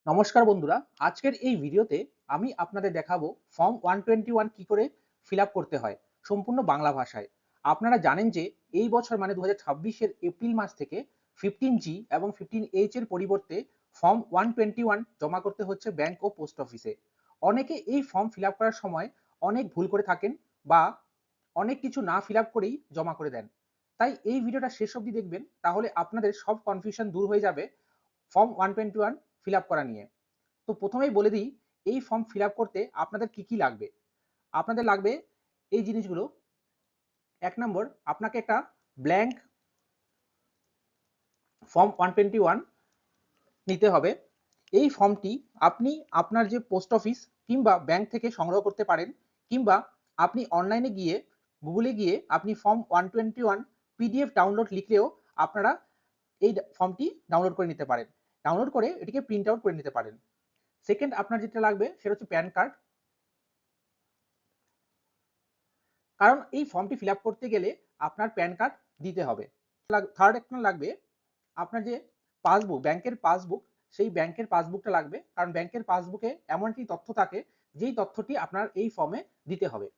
নমস্কার বন্ধুরা, আজকের এই ভিডিওতে আমি আপনাদের দেখাবো ফর্ম 121 কি করে ফিল আপ করতে হয় সম্পূর্ণ বাংলা ভাষায়। আপনারা জানেন যে এই বছর মানে 2026 এর এপ্রিল মাস থেকে 15G এবং 15H এর পরিবর্তে ফর্ম 121 জমা করতে হচ্ছে ব্যাংক ও পোস্ট অফিসে। অনেকে এই ফর্ম ফিল আপ করার সময় অনেক ভুল করে থাকেন বা অনেক কিছু না ফিল আপ করেই জমা করে দেন। তাই এই ভিডিওটা শেষ অবধি দেখবেন, তাহলে আপনাদের সব কনফিউশন দূর হয়ে যাবে ফর্ম 121 ফিল আপ করা নিয়ে। তো প্রথমেই বলে দিই, এই ফর্ম ফিল আপ করতে আপনাদের কি কি লাগবে। আপনাদের লাগবে এই জিনিসগুলো। 1 নম্বর, আপনাকে একটা ব্ল্যাঙ্ক ফর্ম 121 নিতে হবে। এই ফর্মটি আপনি আপনার যে পোস্ট অফিস কিংবা ব্যাংক থেকে সংগ্রহ করতে পারেন, কিংবা আপনি অনলাইনে গিয়ে গুগলে গিয়ে আপনি ফর্ম 121 পিডিএফ ডাউনলোড লিখলেও আপনারা এই ফর্মটি ডাউনলোড করে নিতে পারেন। ডাউনলোড করে এটিকে প্রিন্ট আউট করে নিতে পারেন। সেকেন্ড, আপনার যেটা লাগবে সেটা হচ্ছে প্যান কার্ড। কারণ এই ফর্মটি ফিল আপ করতে গেলে আপনার প্যান কার্ড দিতে হবে। থার্ড, একটা লাগবে আপনার যে পাসবুক, ব্যাংকের পাসবুক, সেই ব্যাংকের পাসবুকটা লাগবে। কারণ ব্যাংকের পাসবুকে এমন একটি তথ্য থাকে যেই তথ্যটি আপনার এই ফর্মে দিতে হবে।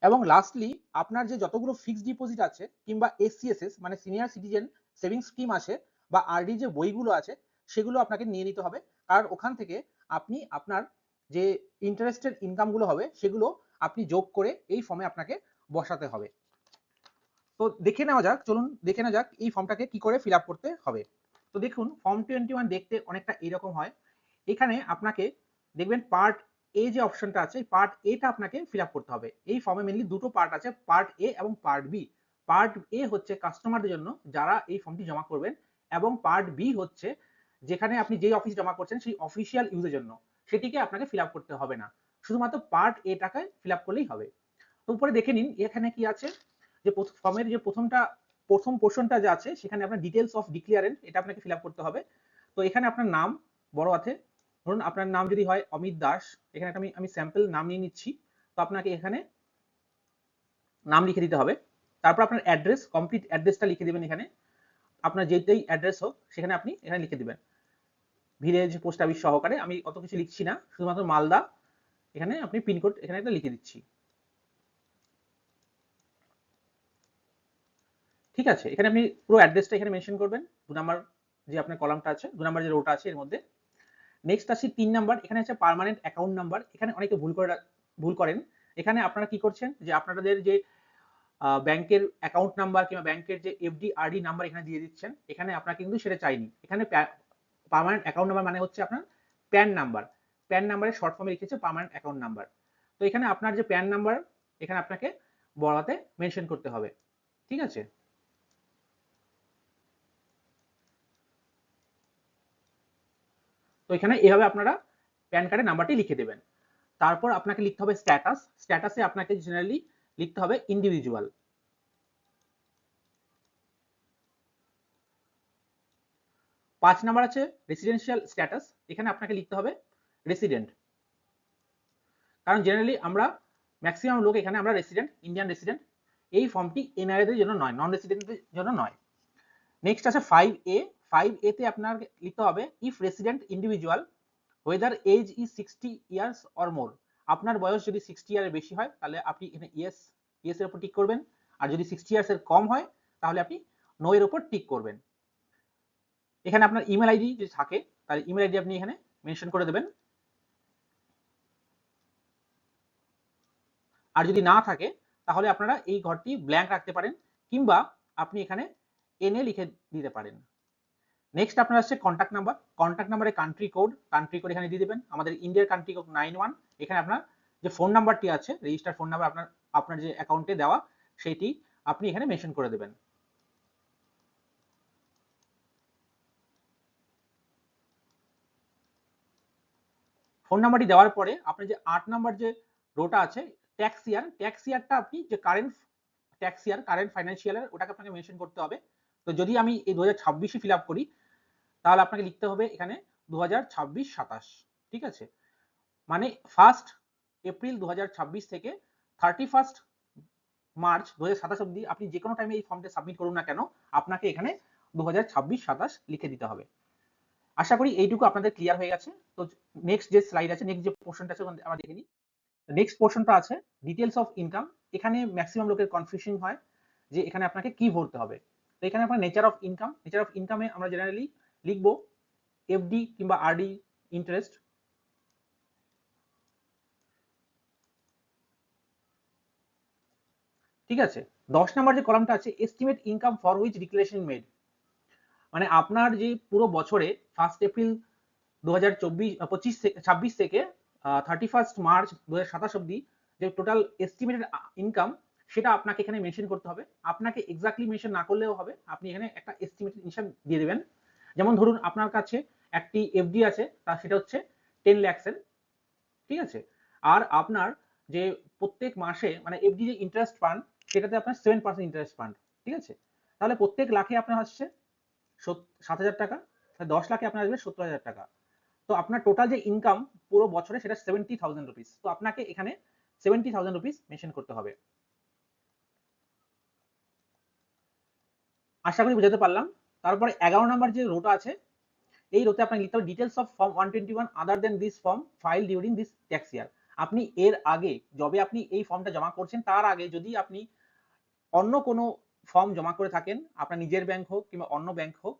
এবং লাস্টলি, আপনার যে যতগুলো ফিক্সড ডিপোজিট আছে কিংবা এসসিএসএস মানে সিনিয়র সিটিজেন সেভিংস স্কিম আছে বা আরডি যে বইগুলো আছে, সেগুলো আপনাকে নিয়ে নিতে হবে। কারণ ওখান থেকে আপনি আপনার যে ইন্টারেস্টের ইনকামগুলো হবে সেগুলো আপনি যোগ করে এই ফর্মে আপনাকে বসাতে হবে। তো দেখে নেওয়া যাক, চলুন দেখে নেওয়া যাক এই ফর্মটাকে কি করে ফিল আপ করতে হবে। তো দেখুন, ফর্ম 21 দেখতে অনেকটা এইরকম হয়। এখানে আপনাকে দেখবেন পার্ট এ যে অপশনটা আছে, পার্ট এটা আপনাকে ফিল আপ করতে হবে। এই ফর্মে মেনলি দুটো পার্ট আছে, পার্ট এ এবং পার্ট বি। পার্ট এ হচ্ছে কাস্টমারদের জন্য যারা এই ফর্মটি জমা করবেন, এবং পার্ট বি হচ্ছে যেখানে আপনি যেই অফিস জমা করছেন সেই অফিসিয়াল ইউজের জন্য। সেটিকে আপনাকে ফিল আপ করতে হবে না, শুধুমাত্র পার্ট এ টাকায় ফিল আপ করলেই হবে। তো উপরে দেখে নিন এখানে কি আছে। যে ফর্মের যে প্রথম পোর্শনটা যে আছে, সেখানে আপনার ডিটেলস অফ ডিক্লিয়ারেন্ট এটা আপনাকে ফিল আপ করতে হবে। তো এখানে আপনার নাম বড় হাতে, ধরুন আপনার নাম যদি হয় অমিত দাস, এখানে একটা আমি স্যাম্পল নাম নিয়ে নিচ্ছি। তো আপনাকে এখানে নাম লিখে দিতে হবে। তারপর আপনার অ্যাড্রেস, কমপ্লিট অ্যাড্রেসটা লিখে দেবেন। এখানে আপনার যেটাই অ্যাড্রেস হোক সেখানে আপনি এখানে লিখে দিবেন, ভিলেজ, পোস্ট অফিস সহকারে। আমি অত কিছু লিখছি না, শুধুমাত্র মালদা, এখানে আপনি পিনকোড এখানে একটা লিখে দিচ্ছি। ঠিক আছে, এখানে আপনি পুরো অ্যাড্রেসটা এখানে মেনশন করবেন, 2 নাম্বার যে আপনার কলামটা আছে, 2 নাম্বার যে রোটা আছে এর মধ্যে। নেক্সট আসি 3 নাম্বার, এখানে আছে পার্মানেন্ট অ্যাকাউন্ট নাম্বার। এখানে অনেকে ভুল করেন। এখানে আপনারা কি করছেন যে আপনাদের যে ব্যাংকের অ্যাকাউন্ট নাম্বার কিংবা ব্যাংকের যে এফডি আরডি নাম্বার এখানে দিয়ে দিচ্ছেন, এখানে আপনার কিন্তু সেটা চাইনি। এখানে পার্মানেন্ট অ্যাকাউন্ট নাম্বার মানে হচ্ছে আপনার প্যান নাম্বার। প্যান নাম্বারের শর্ট ফর্মে লিখেছে পার্মানেন্ট অ্যাকাউন্ট নাম্বার। তো এখানে আপনার যে প্যান নাম্বার এখানে আপনাকে বড়াতে মেনশন করতে হবে। ঠিক আছে, তো এখানে এভাবে আপনারা প্যান কার্ডের নাম্বারটি লিখে দেবেন। তারপর আপনাকে লিখতে হবে স্ট্যাটাস। স্ট্যাটাসে আপনাকে জেনারেলি লিখতে হবে ইন্ডিভিজুয়াল। 5 নাম্বার আছে রেসিডেন্সিয়াল স্ট্যাটাস, এখানে আপনাকে লিখতে হবে রেসিডেন্ট। কারণ জেনারেলি আমরা ম্যাক্সিমাম লোক এখানে আমরা রেসিডেন্ট, ইন্ডিয়ান রেসিডেন্ট। এই ফর্মটি এনআরআইদের জন্য নয়, নন রেসিডেন্টদের জন্য নয়। নেক্সট আছে 5A। 5A তে আপনার লিখতে হবে if resident individual whether age is 60 years or more. আপনার বয়স যদি 60 ইয়ারের বেশি হয় তাহলে আপনি এখানে ইয়েস এর উপর টিক করবেন। আর যদি 60 ইয়ার্স এর কম হয় তাহলে আপনি নো এর উপর টিক করবেন। এখানে আপনার ইমেল আইডি যদি থাকে তাহলে ইমেল আইডি আপনি এখানে মেনশন করে দেবেন। আর যদি না থাকে তাহলে আপনারা এই ঘরটি ব্ল্যাঙ্ক রাখতে পারেন, কিংবা আপনি এখানে এনএ লিখে দিতে পারেন। নেক্সট আপনার আসছে কন্ট্যাক্ট নাম্বার। কন্ট্যাক্ট নাম্বারে কান্ট্রি কোড এখানে দিয়ে দেবেন। আমাদের ইন্ডিয়ার কান্ট্রি কোড 91। এখানে আপনার যে ফোন নাম্বারটি আছে, রেজিস্টার ফোন নাম্বার আপনার আপনার যে অ্যাকাউন্টে দেওয়া, সেটি আপনি এখানে মেনশন করে দেবেন। ফোন নাম্বারটি দেওয়ার পরে আপনার যে 8 নাম্বার যে রোটা আছে, ট্যাক্স ইয়ারটা আপনি যে কারেন্ট ট্যাক্স ইয়ার, কারেন্ট ফাইন্যান্সিয়াল ইয়ার, ওটাকে আপনাকে মেনশন করতে হবে। তো যদি আমি এই 2026 ফিল আপ করি তাহলে আপনাকে লিখতে হবে এখানে 2026-27। ঠিক আছে, মানে 1 এপ্রিল 2026 থেকে 31 মার্চ 2027 অবধি আপনি যে কোনো টাইমে এই ফর্মটা সাবমিট করুন না কেন, আপনাকে এখানে 2026-27 লিখে দিতে হবে। আশা করি এইটুকু আপনাদের ক্লিয়ার হয়ে গেছে। তো নেক্সট যে স্লাইড আছে, নেক্সট যে পোর্শনটা আছে আমরা দেখে নিই। নেক্সট পোর্শনটা আছে ডিটেলস অফ ইনকাম। এখানে ম্যাক্সিমাম লোকের কনফিউশন হয় যে এখানে আপনাকে কি ভরতে হবে। তো এখানে আপনার nature of income, nature of ইনকামে আমরা জেনারেলি লিখবো এফডি কিংবা আরডি ইন্টারেস্ট। ঠিক আছে, 10 নাম্বার যে কলামটা আছে estimate income for which declaration made, মানে আপনার যে পুরো বছরে 1 এপ্রিল 2026 থেকে 31 মার্চ 2027 অবধি যে টোটাল এস্টিমেটেড ইনকাম, সেটা আপনাকে এখানে মেনশন করতে হবে। আপনাকে এক্স্যাক্টলি মেনশন না করলেও হবে, আপনি এখানে একটা এস্টিমেটেড ইনকাম দিয়ে দেবেন। যেমন ধরুন আপনার কাছে একটি এফডি আছে, তার সেটা হচ্ছে 10 লাখসের, ঠিক আছে, আর আপনার যে প্রত্যেক মাসে মানে এফডি যে ইন্টারেস্ট পান সেটাতে আপনার 7% ইন্টারেস্ট পান, ঠিক আছে, তাহলে প্রত্যেক লাখে আপনার আসছে 7,000 টাকা, 10 লাখে আপনার আসবে 70,000 টাকা। তো আপনার টোটাল যে ইনকাম পুরো বছরে সেটা 70,000 রুপিস। তো আপনাকে এখানে 70,000 রুপিস মেনশন করতে হবে। আশা করি বুঝাতে পারলাম। তারপরে 11 নাম্বার যে রোটা আছে, এই রোতে আপনাকে লিখতে হবে details of form 121 other than this form file during this tax year. আপনি এর আগে যবে আপনি এই ফর্মটা জমা করছেন তার আগে যদি আপনি অন্য কোনো ফর্ম জমা করে থাকেন, আপনার নিজের ব্যাংক হোক কিংবা অন্য ব্যাংক হোক,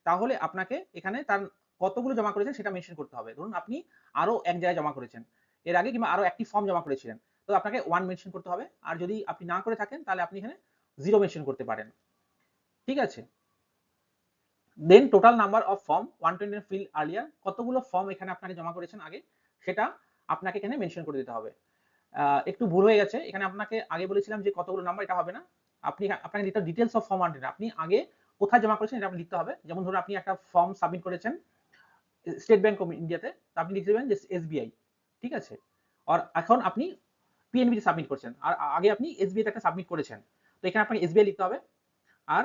তাহলে আপনাকে এখানে তার কতগুলো জমা করেছেন সেটা মেনশন করতে হবে। ধরুন আপনি আরো এক জায়গায় জমা করেছেন এর আগে কিংবা আরো একটি ফর্ম জমা করেছিলেন, তো আপনাকে 1 মেনশন করতে হবে। আর যদি আপনি না করে থাকেন তাহলে আপনি এখানে 0 মেনশন করতে পারেন, ঠিক আছে। Then total number of form 120 fill earlier, কতগুলো ফর্ম এখানে আপনাকে জমা করেছেন আগে সেটা আপনাকে এখানে মেনশন করে দিতে হবে। একটু ভুল হয়ে গেছে, এখানে আপনাকে আগে বলেছিলাম যে কতগুলো নাম্বার, এটা হবে না। আপনাকে দিতে ডিটেলস অফ ফর্ম 120, আপনি আগে কোথায় জমা করেছেন এটা আপনি লিখতে হবে। যেমন ধরুন আপনি একটা ফর্ম সাবমিট করেছেন স্টেট ব্যাংক অফ ইন্ডিয়াতে, আপনি লিখে দেবেন যে এসবিআই, ঠিক আছে। আর এখন আপনি পিএনবি সাবমিট করছেন, আর আগে আপনি এসবিআই তে একটা সাবমিট করেছেন, তো এখানে আপনাকে এসবিআই লিখতে হবে। আর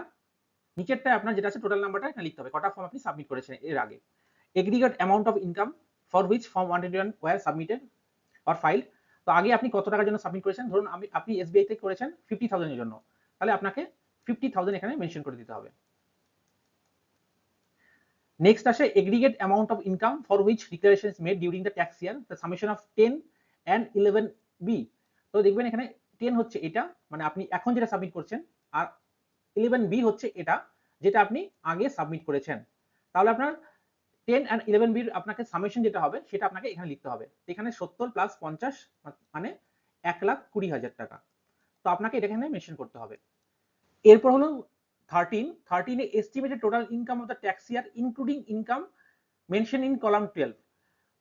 নিচেরটায় আপনার যেটা আছে টোটাল নাম্বারটা এখানে লিখতে হবে, কটা ফর্ম আপনি সাবমিট করেছেন এর আগে। Aggregate amount of income for which form 121 were submitted or filed. তো আগে আপনি কত টাকার জন্য সাবমিট করেছেন, ধরুন আপনি এসবিআই থেকে করেছেন 50,000 এর জন্য, তাহলে আপনাকে 50,000 এখানে মেনশন করে দিতে হবে। নেক্সট আসে aggregate amount of income for which declaration is made during the tax year, the summation of 10 and 11B। তো দেখবেন এখানে 10 হচ্ছে এটা, মানে আপনি এখন যেটা সাবমিট করছেন, আর 11B হচ্ছে এটা যেটা আপনি আগে সাবমিট করেছেন। তাহলে আপনার 10 and 11B আপনাকে সামেশন যেটা হবে সেটা আপনাকে এখানে লিখতে হবে। এখানে 70 প্লাস 50 মানে 1,20,000 টাকা। তো আপনাকে এটা এখানে মেনশন করতে হবে। এরপর হলো 13 A estimated total income of the tax year including income mention in column 12।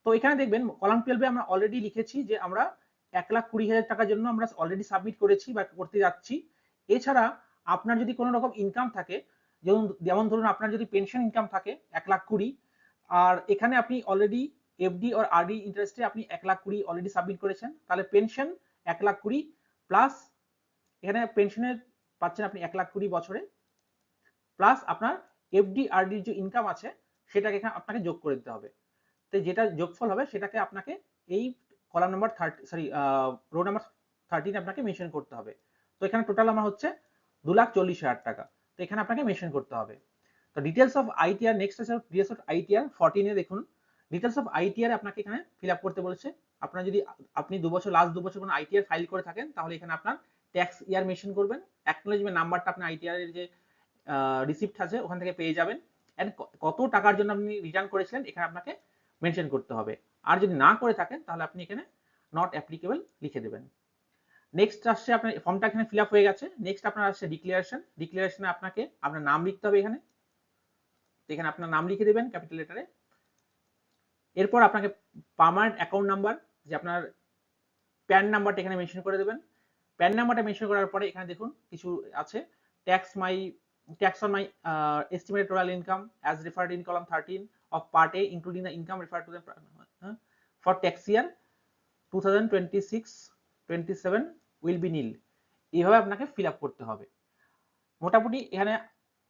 তো এখানে দেখবেন কলাম 12 এ আমরা অলরেডি লিখেছি যে আমরা 1,20,000 টাকার জন্য আমরা অলরেডি সাবমিট করেছি বা করতে যাচ্ছি। এছাড়া আপনার যদি কোনো রকম ইনকাম থাকে, যেমন ধরুন আপনার যদি পেনশন ইনকাম থাকে 1,20,000, আর এখানে আপনি অলরেডি এফডি আর আরডি ইন্টারেস্টে আপনি 1,20,000 অলরেডি সাবমিট করেছেন, তাহলে পেনশন 1,20,000 প্লাস এখানে পেনশনের পাচ্ছেন আপনি 1,20,000 বছরে, প্লাস আপনার এফডি আরডি যে ইনকাম আছে সেটাকে এখানে আপনাকে যোগ করে দিতে হবে। তো যেটা যোগফল হবে সেটাকে আপনাকে এই কলাম নাম্বার রো নাম্বার 13 আপনাকে মেনশন করতে হবে। তো এখানে টোটাল আমার হচ্ছে 2,40,000 টাকা, তো এখানে আপনাকে মেনশন করতে হবে। তো ডিটেলস অফ আইটিআর, নেক্সট আছে ডিটেলস অফ আইটিআর 14 এ দেখুন, ডিটেলস অফ আইটিআর আপনাকে এখানে ফিল আপ করতে বলেছে। আপনার যদি আপনি লাস্ট 2 বছর কোনো আইটিআর ফাইল করে থাকেন তাহলে এখানে আপনার ট্যাক্স ইয়ার মেনশন করবেন, অ্যাকনোলেজমেন্ট নাম্বারটা আপনি আইটিআর এর যে রিসিপ্ট আছে ওখান থেকে পেয়ে যাবেন, এন্ড কত টাকার জন্য আপনি রিটার্ন করেছিলেন এখানে আপনাকে মেনশন করতে হবে। আর যদি না করে থাকেন তাহলে আপনি এখানে নট অ্যাপ্লিকেবল লিখে দেবেন। নেক্সট আসছে আপনার ফর্মটা এখানে ফিল আপ হয়ে গেছে। নেক্সট আপনার আসছে ডিক্লারেশন। ডিক্লারেশনে আপনাকে আপনার নাম লিখতে হবে এখানে, এখানে আপনার নাম লিখে দেবেন ক্যাপিটাল লেটারে। এরপর আপনাকে পার্মানেন্ট অ্যাকাউন্ট নাম্বার, যে আপনার প্যান নাম্বারটা এখানে মেনশন করে দেবেন। প্যান নাম্বারটা মেনশন করার পরে এখানে দেখুন কিছু আছে, tax on my estimated total income as referred in column 13 of part A including the income referred to the for tax year 2026-27 will be nil। এইভাবে আপনাকে ফিল আপ করতে হবে। মোটামুটি এখানে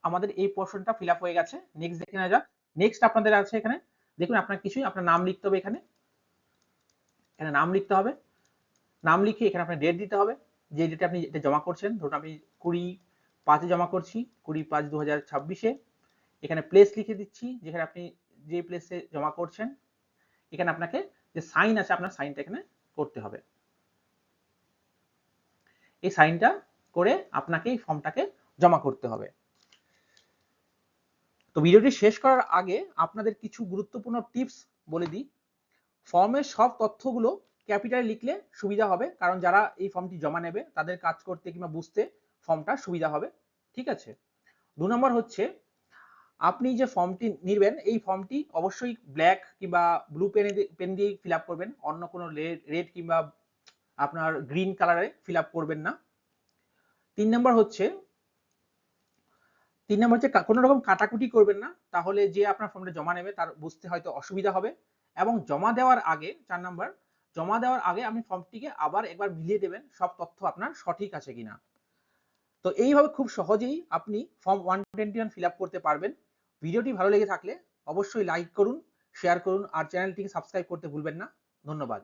আমাদের এই পোর্শনটা ফিল আপ হয়ে গেছে। নেক্সট দেখে নেওয়া যাক। নেক্সট আপনাদের আছে এখানে দেখুন, আপনার কিছুই আপনার নাম লিখতে হবে, এখানে নাম লিখতে হবে। নাম লিখে এখানে আপনার ডেট দিতে হবে, যে ডেটে আপনি এটা জমা করছেন, ধরুন আমি 20/5 জমা করছি, 20/5/2026 এখানে প্লেস লিখে দিচ্ছি, যেখানে আপনি যে প্লেসে জমা করছেন এখানে আপনাকে যে সাইন আছে আপনার সাইনটা এখানে করতে হবে। এই সাইনটা করে আপনাকে এই ফর্মটাকে জমা করতে হবে। তো ভিডিওটি শেষ করার আগে আপনাদের কিছু গুরুত্বপূর্ণ টিপস বলে দিই। ফর্মের সব তথ্যগুলো ক্যাপিটালে লিখলে সুবিধা হবে, কারণ যারা এই ফর্মটি জমা নেবে তাদের কাজ করতে কিংবা বুঝতে ফর্মটা সুবিধা হবে। ঠিক আছে? 2 নম্বর হচ্ছে আপনি যে ফর্মটি নিবেন এই ফর্মটি অবশ্যই ব্ল্যাক কিংবা ব্লু পেন দিয়ে ফিল আপ করবেন, অন্য কোনো রেড কিংবা আপনার গ্রিন কালারে ফিল আপ করবেন না। 3 নম্বর হচ্ছে কোনো রকম কাটাকুটি করবেন না, তাহলে যে আপনার ফর্মটা জমা নেবে তার বুঝতে হয়তো অসুবিধা হবে। এবং জমা দেওয়ার আগে 4 নম্বর, জমা দেওয়ার আগে আপনি ফর্মটিকে আবার একবার মিলিয়ে দেবেন সব তথ্য আপনার সঠিক আছে কিনা। তো এইভাবে খুব সহজেই আপনি ফর্ম 121 ফিল আপ করতে পারবেন। ভিডিওটি ভালো লেগে থাকলে অবশ্যই লাইক করুন, শেয়ার করুন আর চ্যানেলটিকে সাবস্ক্রাইব করতে ভুলবেন না। ধন্যবাদ।